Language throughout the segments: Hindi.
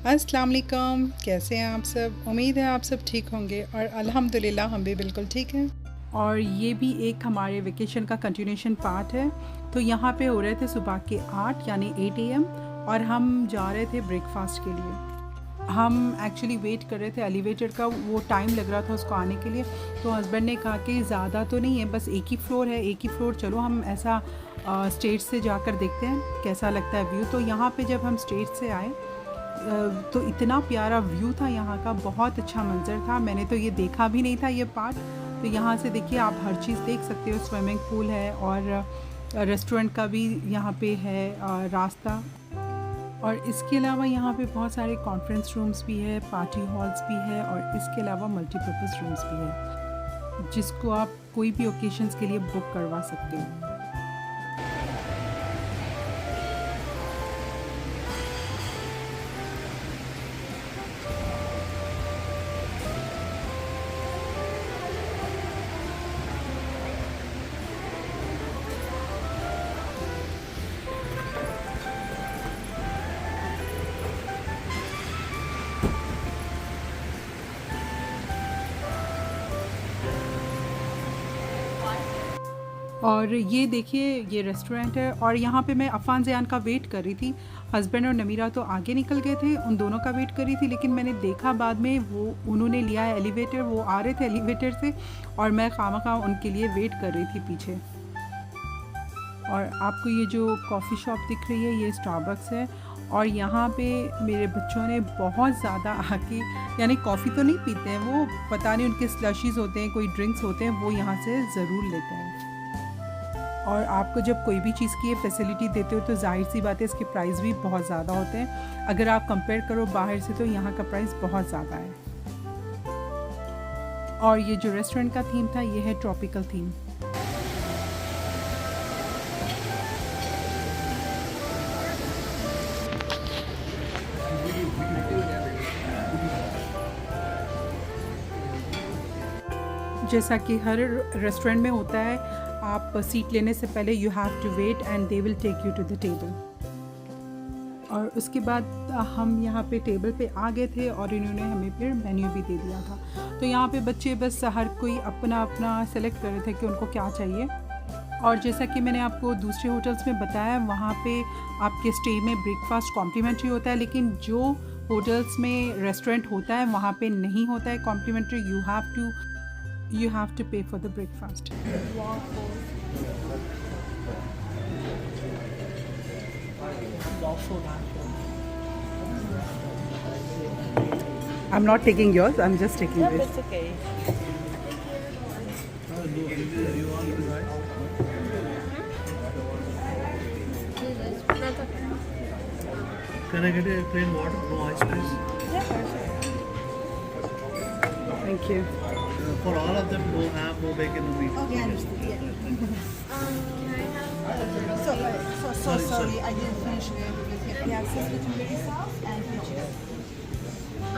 अस्सलाम वालेकुम, कैसे हैं आप सब। उम्मीद है आप सब ठीक होंगे और अल्हम्दुलिल्लाह हम भी बिल्कुल ठीक हैं। और ये भी एक हमारे वेकेशन का कंटिन्यूशन पार्ट है। तो यहाँ पे हो रहे थे सुबह के 8 यानी 8 AM और हम जा रहे थे ब्रेकफास्ट के लिए। हम एक्चुअली वेट कर रहे थे एलिवेटर का, वो टाइम लग रहा था उसको आने के लिए। तो हस्बैंड ने कहा कि ज़्यादा तो नहीं है, बस एक ही फ्लोर है, एक ही फ्लोर, चलो हम ऐसा स्टेज से जाकर देखते हैं कैसा लगता है व्यू। तो यहाँ पे जब हम स्टेज से आए तो इतना प्यारा व्यू था यहाँ का, बहुत अच्छा मंज़र था। मैंने तो ये देखा भी नहीं था ये पार्ट। तो यहाँ से देखिए आप हर चीज़ देख सकते हो, स्विमिंग पूल है और रेस्टोरेंट का भी यहाँ पे है रास्ता। और इसके अलावा यहाँ पे बहुत सारे कॉन्फ्रेंस रूम्स भी है, पार्टी हॉल्स भी है और इसके अलावा मल्टीपर्पज़ रूम्स भी है जिसको आप कोई भी ओकेशंस के लिए बुक करवा सकते हो। और ये देखिए ये रेस्टोरेंट है और यहाँ पे मैं अफ़ान ज़यान का वेट कर रही थी। हस्बैंड और नमीरा तो आगे निकल गए थे, उन दोनों का वेट कर रही थी। लेकिन मैंने देखा बाद में वो उन्होंने लिया है एलिवेटर, वो आ रहे थे एलिवेटर से और मैं खामखा उनके लिए वेट कर रही थी पीछे। और आपको ये जो कॉफ़ी शॉप दिख रही है ये स्टारबक्स है। और यहाँ पे मेरे बच्चों ने बहुत ज़्यादा आके, यानी कॉफ़ी तो नहीं पीते हैं वो, पता नहीं उनके स्लशीज़ होते हैं, कोई ड्रिंक्स होते हैं, वो यहाँ से ज़रूर लेते हैं। और आपको जब कोई भी चीज़ की ये फैसिलिटी देते हो तो जाहिर सी बात है इसके प्राइस भी बहुत ज़्यादा होते हैं। अगर आप कंपेयर करो बाहर से तो यहाँ का प्राइस बहुत ज़्यादा है। और ये जो रेस्टोरेंट का थीम था ये है ट्रॉपिकल थीम। जैसा कि हर रेस्टोरेंट में होता है, आप सीट लेने से पहले you have to wait and they will take you to the table. और उसके बाद हम यहाँ पे टेबल पे आ गए थे और इन्होंने हमें फिर मेन्यू भी दे दिया था। तो यहाँ पे बच्चे बस हर कोई अपना अपना सेलेक्ट कर रहे थे कि उनको क्या चाहिए। और जैसा कि मैंने आपको दूसरे होटल्स में बताया, वहाँ पे आपके स्टे में ब्रेकफास्ट कॉम्प्लीमेंट्री होता है, लेकिन जो होटल्स में रेस्टोरेंट होता है वहाँ पे नहीं होता है complementary. You have to pay for the breakfast. I'm not taking yours, I'm just taking this. It's okay. Can I get a plain water? No ice, please. Thank you. For all of them, no ham, no bacon, no meat. Okay, understood. Yeah. So sorry, I didn't finish with him. Yeah, sis with very sauce and peaches. I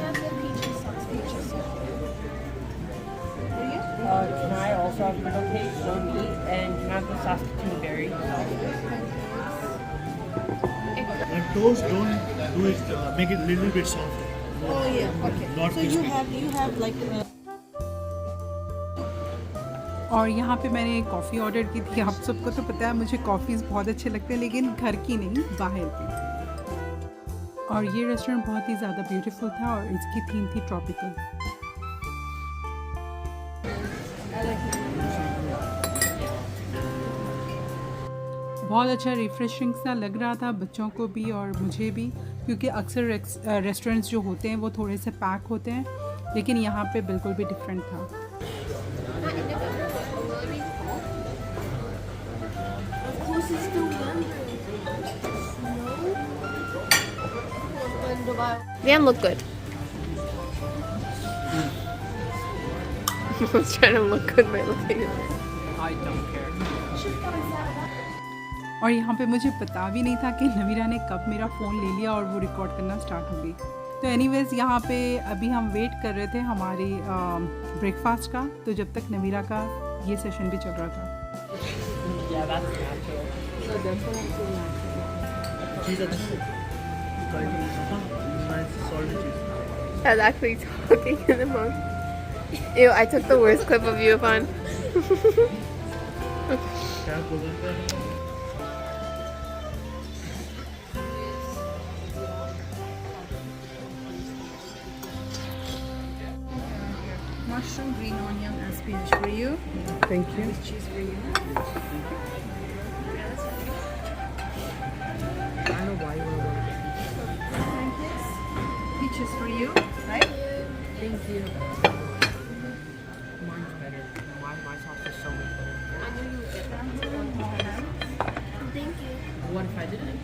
have the peaches sauce. Peaches. For you? Can I also have griddle cake, no meat, and can I have the Saskatoon berry? And toast, don't do it. Make it a little bit soft. Oh yeah. Okay. Not So crispy. you have like. और यहाँ पे मैंने कॉफ़ी ऑर्डर की थी। आप सबको तो पता है मुझे कॉफ़ीज़ बहुत अच्छे लगते हैं, लेकिन घर की नहीं, बाहर की। और ये रेस्टोरेंट बहुत ही ज़्यादा ब्यूटीफुल था और इसकी थीम थी ट्रॉपिकल। बहुत अच्छा रिफ्रेशिंग सा लग रहा था बच्चों को भी और मुझे भी, क्योंकि अक्सर रेस्टोरेंट्स जो होते हैं वो थोड़े से पैक होते हैं, लेकिन यहाँ पे बिल्कुल भी डिफरेंट था। They don't look good. I was trying to look good by looking at it. I don't care. और यहाँ पे मुझे पता भी नहीं था कि नवीरा ने कब मेरा फ़ोन ले लिया और वो रिकॉर्ड करना स्टार्ट हो गई। तो एनीवेज़ यहाँ पे अभी हम वेट कर रहे थे हमारी ब्रेकफास्ट का, तो जब तक नवीरा का ये सेशन भी चल रहा था। Yeah, that's natural. चीज़ अच्छा I was actually talking in the phone. Ew, I took the worst clip of you upon. क्या बोल रहे थे? Mushroom, green onion, and spinach for you. Thank you. Cheese for you. I know why you want to work. Pancakes. Peaches for you, right? Thank you. Mine's better. My sauce is so much better. I knew you would get that. Thank you. What if I didn't?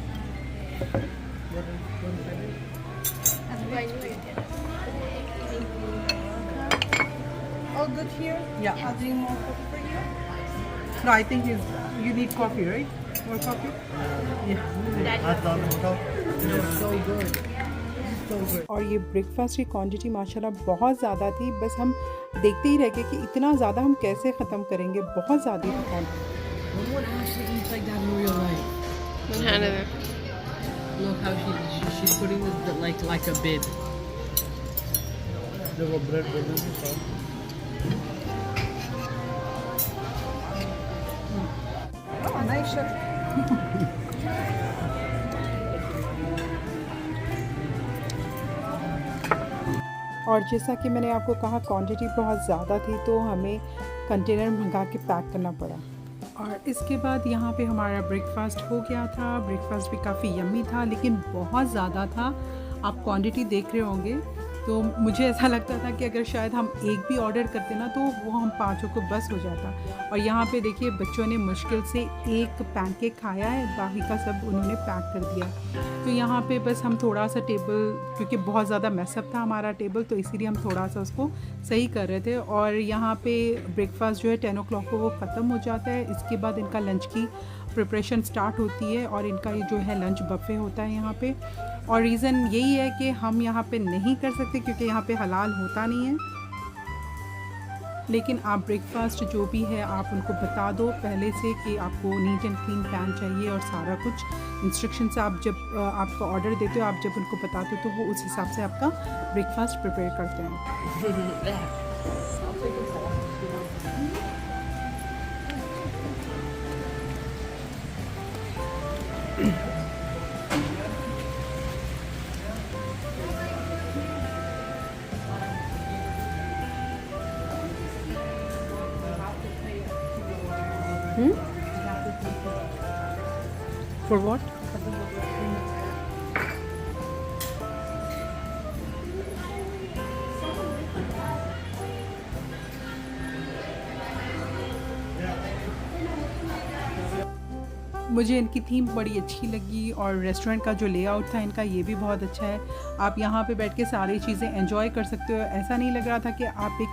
What if I didn't? I knew you would get it. All good here? Yeah. I'll drink more coffee for you. No, I think you need coffee, right? More coffee? हाथ डाल के बताओ। No, it's so good. So good. और ये ब्रेकफास्ट की क्वांटिटी माशाल्लाह बहुत ज़्यादा थी, बस हम देखते ही रह गए कि इतना ज़्यादा हम कैसे ख़त्म करेंगे, बहुत ज़्यादा थी quantity. No one actually eats like that in real life. Look how she's putting this like a bib. जब वो ब्रेड बोल रहे थे सब Oh, nice shot. और जैसा कि मैंने आपको कहा क्वांटिटी बहुत ज़्यादा थी तो हमें कंटेनर मंगा के पैक करना पड़ा। और इसके बाद यहाँ पे हमारा ब्रेकफास्ट हो गया था। ब्रेकफास्ट भी काफ़ी यम्मी था लेकिन बहुत ज़्यादा था। आप क्वांटिटी देख रहे होंगे तो मुझे ऐसा लगता था कि अगर शायद हम एक भी ऑर्डर करते ना तो वो हम पाँचों को बस हो जाता। और यहाँ पे देखिए बच्चों ने मुश्किल से एक पैनकेक खाया है, बाकी का सब उन्होंने पैक कर दिया। तो यहाँ पे बस हम थोड़ा सा टेबल, क्योंकि बहुत ज़्यादा मैसअप था हमारा टेबल, तो इसीलिए हम थोड़ा सा उसको सही कर रहे थे। और यहाँ पे ब्रेकफास्ट जो है 10 o'clock को वो ख़त्म हो जाता है। इसके बाद इनका लंच की प्रिपरेशन स्टार्ट होती है और इनका ये जो है लंच बफ़े होता है यहाँ पे। और रीज़न यही है कि हम यहाँ पे नहीं कर सकते क्योंकि यहाँ पे हलाल होता नहीं है। लेकिन आप ब्रेकफास्ट जो भी है आप उनको बता दो पहले से कि आपको नीट एंड क्लीन पैन चाहिए और सारा कुछ इंस्ट्रक्शंस आप जब आपका ऑर्डर देते हो, आप जब उनको बताते हो तो वो उस हिसाब से आपका ब्रेकफास्ट प्रिपेयर करते हैं। For what? मुझे इनकी थीम बड़ी अच्छी लगी और रेस्टोरेंट का जो लेआउट था इनका ये भी बहुत अच्छा है। आप यहाँ पे बैठ के सारी चीज़ें एंजॉय कर सकते हो। ऐसा नहीं लग रहा था कि आप एक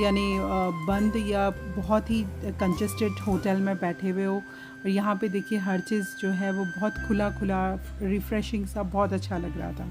यानी बंद या बहुत ही कंजस्टेड होटल में बैठे हुए हो। और यहाँ पे देखिए हर चीज़ जो है वो बहुत खुला खुला रिफ़्रेशिंग सा बहुत अच्छा लग रहा था।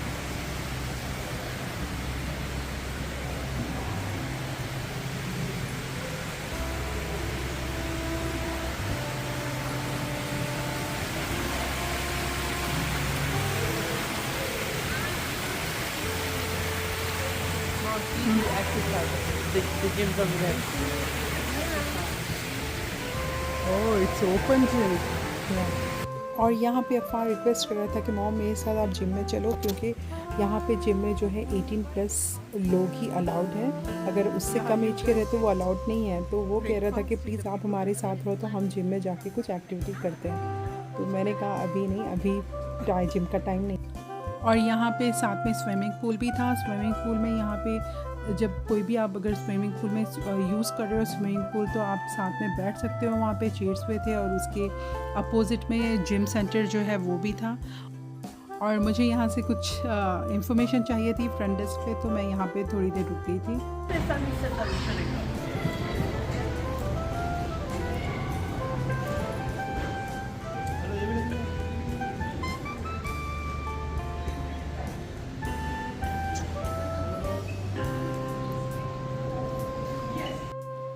The gym's over there. Oh it's open gym. और यहाँ पे अफ़ार रिक्वेस्ट कर रहा था कि मॉम मेरे साथ आप जिम में चलो, क्योंकि यहाँ पे जिम में जो है 18+ लोग ही अलाउड हैं। अगर उससे कम एज के रहते वो अलाउड नहीं है। तो वो कह रहा था कि प्लीज़ आप हमारे साथ रहो तो हम जिम में जाके कुछ एक्टिविटी करते हैं। तो मैंने कहा अभी नहीं, अभी जिम का टाइम नहीं। और यहाँ पे साथ में स्विमिंग पूल भी था। स्विमिंग पूल में यहाँ पे जब कोई भी आप अगर स्विमिंग पूल में यूज़ कर रहे हो स्विमिंग पूल तो आप साथ में बैठ सकते हो। वहाँ पे चेयर्स पे थे और उसके अपोजिट में जिम सेंटर जो है वो भी था। और मुझे यहाँ से कुछ इंफॉर्मेशन चाहिए थी फ्रंट डेस्क पे, तो मैं यहाँ पे थोड़ी देर रुक गई थी।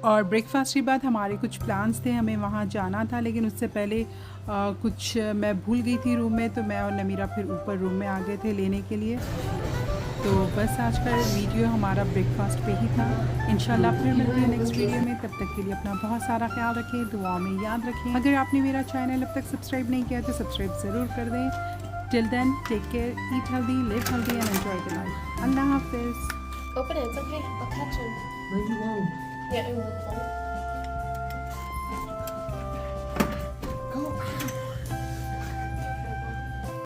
और ब्रेकफास्ट के बाद हमारे कुछ प्लान्स थे, हमें वहाँ जाना था। लेकिन उससे पहले कुछ मैं भूल गई थी रूम में, तो मैं और नमीरा फिर ऊपर रूम में आ गए थे लेने के लिए। तो बस आज का वीडियो हमारा ब्रेकफास्ट पे ही था। इंशाल्लाह फिर मिलते हैं नेक्स्ट वीडियो में। तब तक के लिए अपना बहुत सारा ख्याल रखें, दुआ में याद रखें। अगर आपने मेरा चैनल अब तक सब्सक्राइब नहीं किया तो सब्सक्राइब ज़रूर कर दें। Till then take care, eat healthy, live healthy and enjoy the life. अल्लाह हाफिज़। Open it. It's okay. I'll catch him. No, you won't. Yeah, I will.